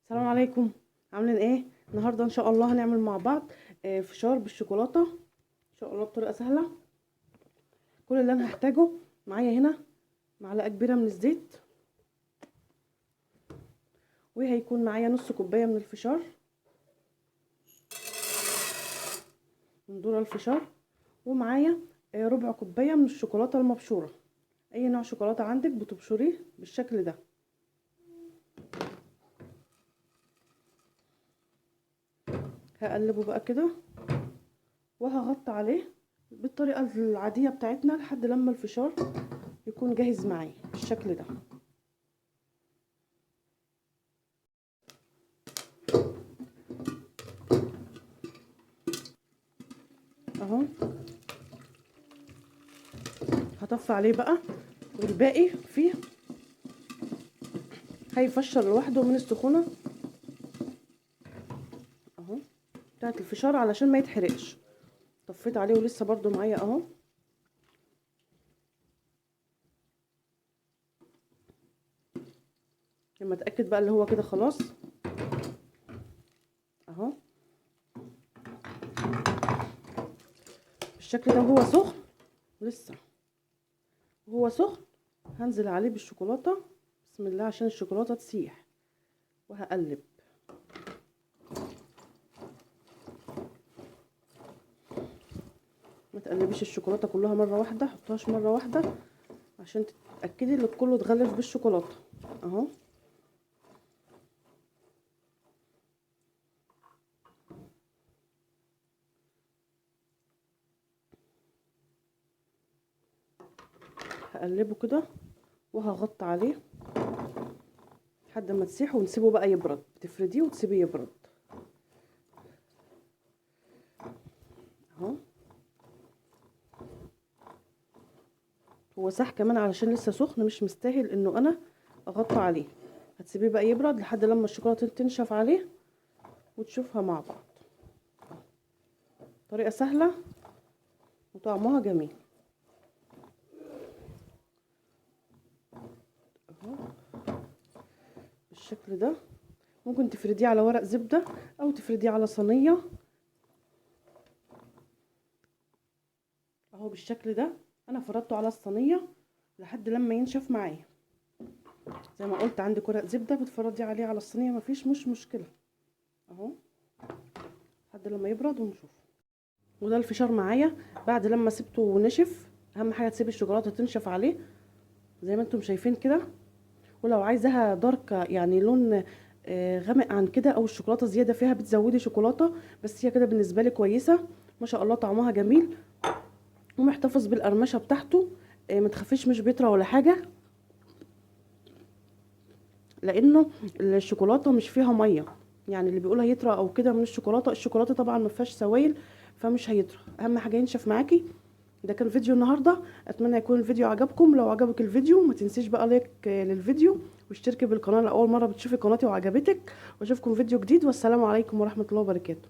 السلام عليكم. عاملين ايه النهارده؟ ان شاء الله هنعمل مع بعض فشار بالشوكولاته ان شاء الله بطريقه سهله. كل اللي انا هحتاجه معايا هنا معلقه كبيره من الزيت، وهيكون معايا نص كوبايه من الفشار من ذره الفشار، ومعايا ربع كوبايه من الشوكولاته المبشوره. اي نوع شوكولاته عندك بتبشريه بالشكل ده. هقلبه بقى كده وهغطي عليه بالطريقه العاديه بتاعتنا لحد لما الفشار يكون جاهز معايا بالشكل ده. اهو هطفي عليه بقى، والباقي فيه هيفشر لوحده من السخونه اهو بتاعت الفشار علشان ما يتحرقش. طفيت عليه ولسه برضو معايا اهو. لما اتاكد بقى اللي هو كده خلاص اهو بالشكل ده وهو سخن لسه وهو سخن، هنزل عليه بالشوكولاته بسم الله عشان الشوكولاته تسيح، وهقلب. ما تقلبيش الشوكولاته كلها مره واحده، حطهاش مره واحده عشان تتاكدي ان كله اتغلف بالشوكولاته اهو. هقلبه كده وهغطي عليه لحد ما تسيح، ونسيبه بقى يبرد. بتفرديه وتسيبيه يبرد اهو. هو ساح كمان علشان لسه سخن، مش مستاهل انه انا اغطي عليه. هتسيبيه بقى يبرد لحد لما الشوكولاته تنشف عليه وتشوفها مع بعض. طريقه سهله وطعمها جميل اهو بالشكل ده. ممكن تفرديه على ورق زبده او تفرديه على صينيه اهو بالشكل ده. انا فردته على الصينيه لحد لما ينشف معايا. زي ما قلت عندك ورق زبده بتفردي عليه على الصينيه مفيش مش مشكله اهو لحد لما يبرد ونشوف. وده الفشار معايا بعد لما سبته ونشف. اهم حاجه تسيبي الشوكولاته تنشف عليه زي ما انتم شايفين كده. ولو عايزاها دارك يعني لون غامق عن كده، او الشوكولاته زياده فيها بتزودي شوكولاته، بس هي كده بالنسبه لي كويسه. ما شاء الله طعمها جميل ومحتفظ بالقرمشه بتاعته. ما تخافيش مش بيطرى ولا حاجه، لانه الشوكولاته مش فيها ميه. يعني اللي بيقولها يطرى او كده من الشوكولاته طبعا ما فيهاش سوائل فمش هيطرى. اهم حاجه ينشف معاكي. ده كان فيديو النهارده، اتمنى يكون الفيديو عجبكم. لو عجبك الفيديو ما تنسيش بقى لايك للفيديو واشتركي بالقناه لاول مره بتشوفي قناتي وعجبتك. واشوفكم فيديو جديد، والسلام عليكم ورحمه الله وبركاته.